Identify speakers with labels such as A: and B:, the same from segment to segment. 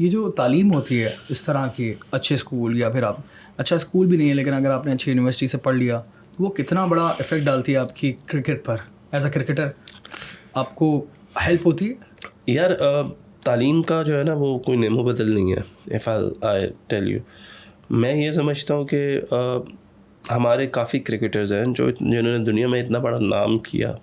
A: ये जो तालीम होती है इस तरह की अच्छे स्कूल, या फिर आप अच्छा स्कूल भी नहीं है लेकिन अगर आपने अच्छी यूनिवर्सिटी से पढ़ लिया, तो वो कितना बड़ा इफ़ेक्ट डालती है आपकी क्रिकेट पर? एज अ क्रिकेटर आपको हेल्प होती है?
B: यार तालीम का जो है ना वो कोई नेमो बदल नहीं है। इफ़ आई टेल यू, मैं ये समझता हूँ कि हमारे काफ़ी क्रिकेटर्स हैं जिन्होंने दुनिया में इतना बड़ा नाम किया,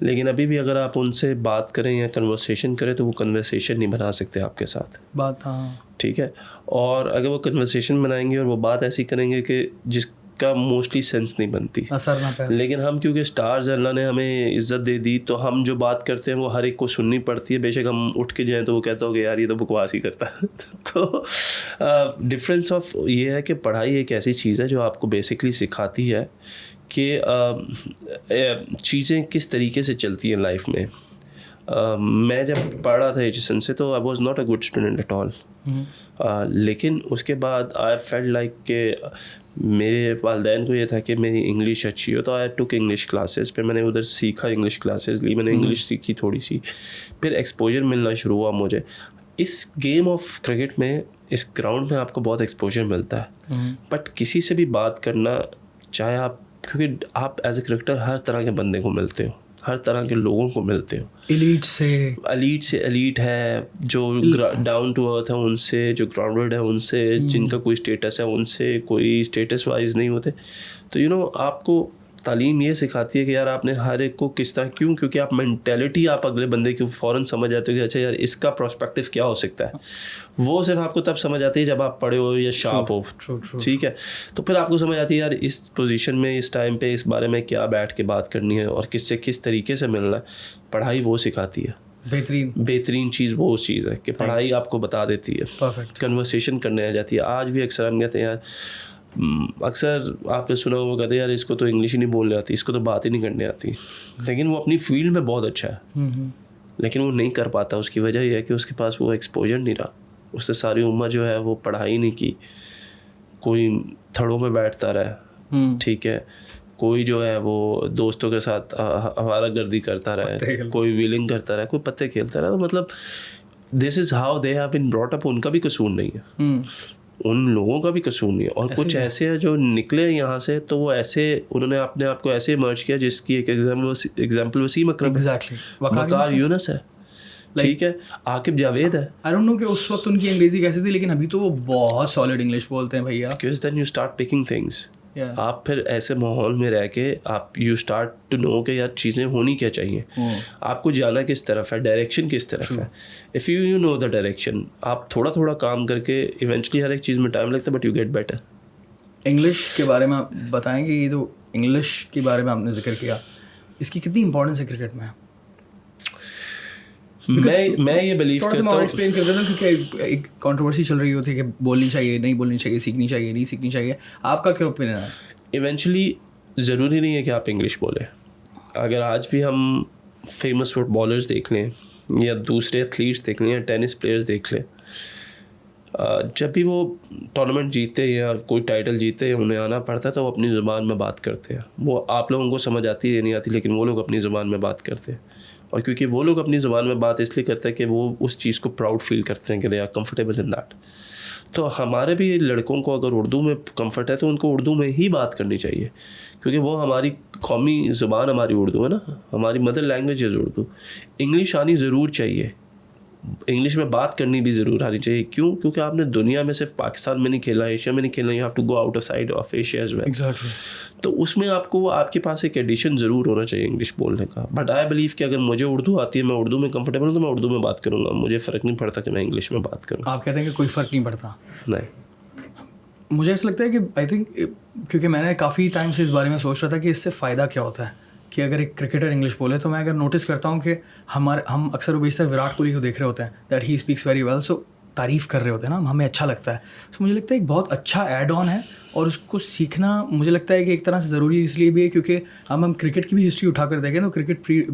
B: लेकिन अभी भी अगर आप उनसे बात करें या कन्वर्सेशन करें तो वो कन्वर्सेशन नहीं बना सकते आपके साथ।
A: बात हाँ,
B: ठीक है। और अगर वो कन्वर्सेशन बनाएंगे और वो बात ऐसी करेंगे कि जिसका मोस्टली सेंस नहीं बनती,
A: असर ना पाए।
B: लेकिन हम क्योंकि स्टार्स अल्लाह ने हमें इज़्ज़त दे दी तो हम जो बात करते हैं वो हर एक को सुननी पड़ती है। बेशक हम उठ के जाएँ तो वो कहता हो कि यार ये तो बकवास ही करता है। तो डिफरेंस ऑफ ये है कि पढ़ाई एक ऐसी चीज़ है जो आपको बेसिकली सिखाती है कि चीज़ें किस तरीके से चलती हैं लाइफ में। मैं जब पढ़ रहा था एजुकेशन से तो I was not a good student at all, लेकिन उसके बाद आई फेल्ट लाइक कि मेरे वालिदैन को ये था कि मेरी इंग्लिश अच्छी हो, तो आई टुक इंग्लिश क्लासेस। फिर मैंने उधर सीखा, इंग्लिश क्लासेस ली, मैंने इंग्लिश सीखी थोड़ी सी, फिर एक्सपोजर मिलना शुरू हुआ मुझे। इस गेम ऑफ क्रिकेट में, इस ग्राउंड में आपको बहुत एक्सपोजर मिलता है, बट किसी से भी बात करना, चाहे आप, क्योंकि आप एज ए क्रिकेटर हर तरह के बंदे को मिलते हो, हर तरह के लोगों को मिलते हो। एलीट से एलीट है, जो डाउन टू अर्थ है उनसे, जो ग्राउंडेड है उनसे, जिनका कोई स्टेटस है उनसे, कोई स्टेटस वाइज नहीं होते। तो यू नो आपको तालीम ये सिखाती है कि यार आपने हर एक को किस तरह, क्योंकि आप मेंटेलिटी आप अगले बंदे की फ़ौरन समझ जाते हो कि अच्छा यार इसका प्रोस्पेक्टिव क्या हो सकता है। वो सिर्फ आपको तब समझ आती है जब आप पढ़े हो या शार्प हो, ठीक है। तो फिर आपको समझ आती है यार इस पोजीशन में, इस टाइम पे, इस बारे में क्या बैठ के बात करनी है और किससे किस तरीके से मिलना है। पढ़ाई वो सिखाती है। बेहतरीन चीज़ वो चीज़ है कि पढ़ाई आपको बता देती है, कन्वर्सेशन करने आ जाती है। आज भी अक्सर हम कहते हैं यार, अक्सर आपने सुना होगा, कहते यार इसको तो इंग्लिश ही नहीं बोलने आती, इसको तो बात ही नहीं करने आती, लेकिन वो अपनी फील्ड में बहुत अच्छा है, लेकिन वो नहीं कर पाता। उसकी वजह यह है कि उसके पास वो एक्सपोजर नहीं रहा। उससे सारी उम्र जो है वो पढ़ाई नहीं की, कोई थड़ों में बैठता रहा, ठीक है, कोई जो है वो दोस्तों के साथ आवारागर्दी करता रहा, कोई व्हीलिंग करता रहा, कोई पत्ते खेलता रहा। तो मतलब this is how they have been brought up. उनका भी कसूर नहीं है, उन लोगों का भी कसूर नहीं है। और कुछ ऐसे हैं जो निकले यहाँ से, तो वो ऐसे, उन्होंने अपने आप को ऐसे इमर्ज किया जिसकी एक एग्जाम्पल वसीम अकरम, वकार यूनुस है, ठीक है, आकिब जावेद है।
A: आई डोंट नो कि उस वक्त उनकी अंग्रेजी कैसी थी, लेकिन अभी तो वो बहुत सॉलिड इंग्लिश बोलते हैं भैया।
B: Because then you start picking things. आप फिर ऐसे माहौल में रह के आप यू स्टार्ट टू नो कि यार चीज़ें होनी क्या चाहिए, आपको जाना किस तरफ है, डायरेक्शन किस तरफ है। If you know the direction, आप थोड़ा थोड़ा काम करके इवेंचुअली हर एक चीज़ में टाइम लगता है, but you get better.
A: English के बारे में आप बताएंगे, ये तो इंग्लिश के बारे में आपने जिक्र किया, इसकी कितनी इंपॉर्टेंस है क्रिकेट में?
B: मैं ये बिलीव करता हूँ,
A: एक्सप्लेन कर देता हूँ, क्योंकि एक कंट्रोवर्सी चल रही होती है कि बोलनी चाहिए, नहीं बोलनी चाहिए, सीखनी चाहिए, नहीं सीखनी चाहिए। आपका क्या ओपिनियन है?
B: इवेंचुअली ज़रूरी नहीं है कि आप इंग्लिश बोलें। अगर आज भी हम फेमस फुटबॉलर्स देख लें या दूसरे एथलीट्स देख लें या टेनिस प्लेयर्स देख लें, जब भी वो टूर्नामेंट जीतते हैं या कोई टाइटल जीतते हैं, उन्हें आना पड़ता है तो वो अपनी ज़ुबान में बात करते हैं। वो आप लोगों को समझ आती है नहीं आती, लेकिन वो लोग अपनी ज़ुबान में बात करते हैं। और क्योंकि वो लोग अपनी ज़ुबान में बात इसलिए करते हैं कि वो उस चीज़ को प्राउड फील करते हैं कि they are comfortable in that. तो हमारे भी लड़कों को अगर उर्दू में कंफर्ट है तो उनको उर्दू में ही बात करनी चाहिए, क्योंकि वो हमारी कौमी ज़ुबान, हमारी उर्दू है ना, हमारी मदर लैंग्वेज है उर्दू। इंग्लिश आनी ज़रूर चाहिए, इंग्लिश में बात करनी भी ज़रूर आनी चाहिए। क्यों? क्योंकि आपने दुनिया में सिर्फ पाकिस्तान में नहीं खेला, एशिया में नहीं खेला, you have to go out of side of Asia as well.
A: Exactly.
B: तो उसमें आपको, आपके पास एक एडिशन ज़रूर होना चाहिए इंग्लिश बोलने का। बट आई बिलीव कि अगर मुझे उर्दू आती है, मैं उर्दू में कंफर्टेबल हूँ, तो मैं उर्दू में बात करूँगा, मुझे फ़र्क नहीं पड़ता कि मैं इंग्लिश में बात करूँ।
A: आप कहते हैं कि कोई फ़र्क नहीं पड़ता?
B: नहीं,
A: मुझे ऐसा लगता है कि आई थिंक, क्योंकि मैंने काफ़ी टाइम से इस बारे में सोच रहा था कि इससे फ़ायदा क्या होता है कि अगर एक क्रिकेटर इंग्लिश बोले। तो मैं अगर नोटिस करता हूँ कि हम अक्सर बेशतर विराट कोहली को देख रहे होते हैं, that he speaks very well, so तारीफ़ कर रहे होते हैं ना, हमें अच्छा लगता है। सो मुझे लगता है एक बहुत अच्छा ऐड ऑन है, और उसको सीखना मुझे लगता है कि एक तरह से ज़रूरी इसलिए भी है क्योंकि हम क्रिकेट की भी हिस्ट्री उठा कर देखें तो क्रिकेट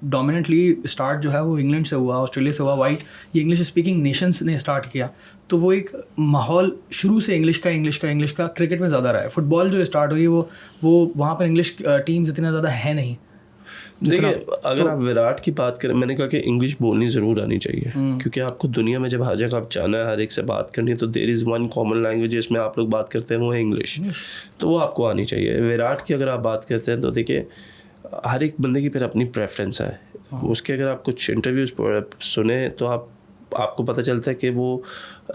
A: डोमिनेंटली स्टार्ट जो है वो इंग्लैंड से हुआ, ऑस्ट्रेलिया से हुआ, वाइट ये इंग्लिश स्पीकिंग नेशंस ने स्टार्ट किया। तो वो एक माहौल शुरू से इंग्लिश का क्रिकेट में ज़्यादा रहा है। फुटबॉल जो स्टार्ट हुई वो वहाँ पर इंग्लिश टीम्स इतना ज़्यादा है नहीं।
B: देखिए अगर आप विराट की बात करें, मैंने कहा कि इंग्लिश बोलनी ज़रूर आनी चाहिए, क्योंकि आपको दुनिया में जब हर जगह आप जाना है, हर एक से बात करनी है, तो there is one common language जिसमें आप लोग बात करते हैं, वो है इंग्लिश। तो वो आपको आनी चाहिए। विराट की अगर आप बात करते हैं तो देखिए हर एक बंदे की फिर अपनी प्रेफरेंस है। उसके अगर आप कुछ इंटरव्यूज़ सुने तो आपको पता चलता है कि वो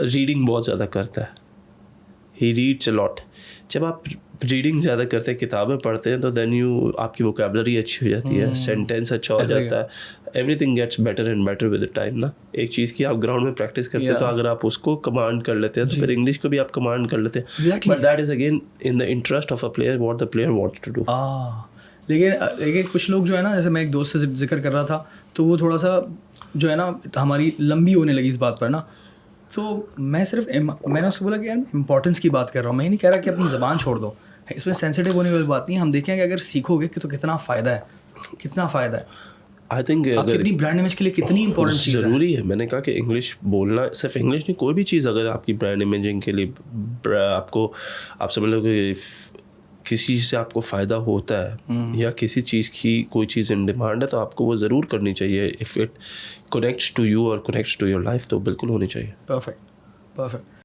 B: रीडिंग बहुत ज़्यादा करता है, ही रीड्स अ लॉट। जब आप रीडिंग ज़्यादा करते हैं, किताबें पढ़ते हैं, तो देन आपकी वोकेबलरी अच्छी हो जाती है, सेंटेंस अच्छा हो जाता है, everything gets better and better with the time ना। एक चीज़ की आप ग्राउंड में प्रैक्टिस करते हैं, तो अगर आप उसको कमांड कर लेते हैं तो फिर इंग्लिश को भी आप कमांड कर लेते हैं। But that is again in the interest of a player, what the player wants to do.
A: लेकिन कुछ लोग जो है ना, जैसे मैं एक दोस्त से जिक्र कर रहा था, तो वो थोड़ा सा जो है ना हमारी लंबी होने लगी इस बात पर ना, तो मैंने उसको बोला कि यार इंपॉर्टेंस की बात कर रहा हूँ, मैं नहीं कह रहा कि अपनी ज़बान छोड़ दो, इसमें सेंसिटिव होने वाली बात नहीं है। हम देखें कि अगर सीखोगे कि तो कितना फ़ायदा है, कितना फ़ायदा है।
B: आई थिंक
A: आपकी अपनी ब्रांड इमेज के लिए कितनी इंपॉर्टेंट चीज़ है।
B: ज़रूरी है। मैंने कहा कि इंग्लिश बोलना, सिर्फ इंग्लिश नहीं, कोई भी चीज़ अगर आपकी ब्रांड इमेजिंग के लिए आपको, आप समझ लो कि किसी चीज़ से आपको फ़ायदा होता है या किसी चीज़ की कोई चीज़ इन डिमांड है, तो आपको वो ज़रूर करनी चाहिए। If it connects to you और कनेक्ट्स टू योर लाइफ, तो बिल्कुल होनी चाहिए।
A: परफेक्ट।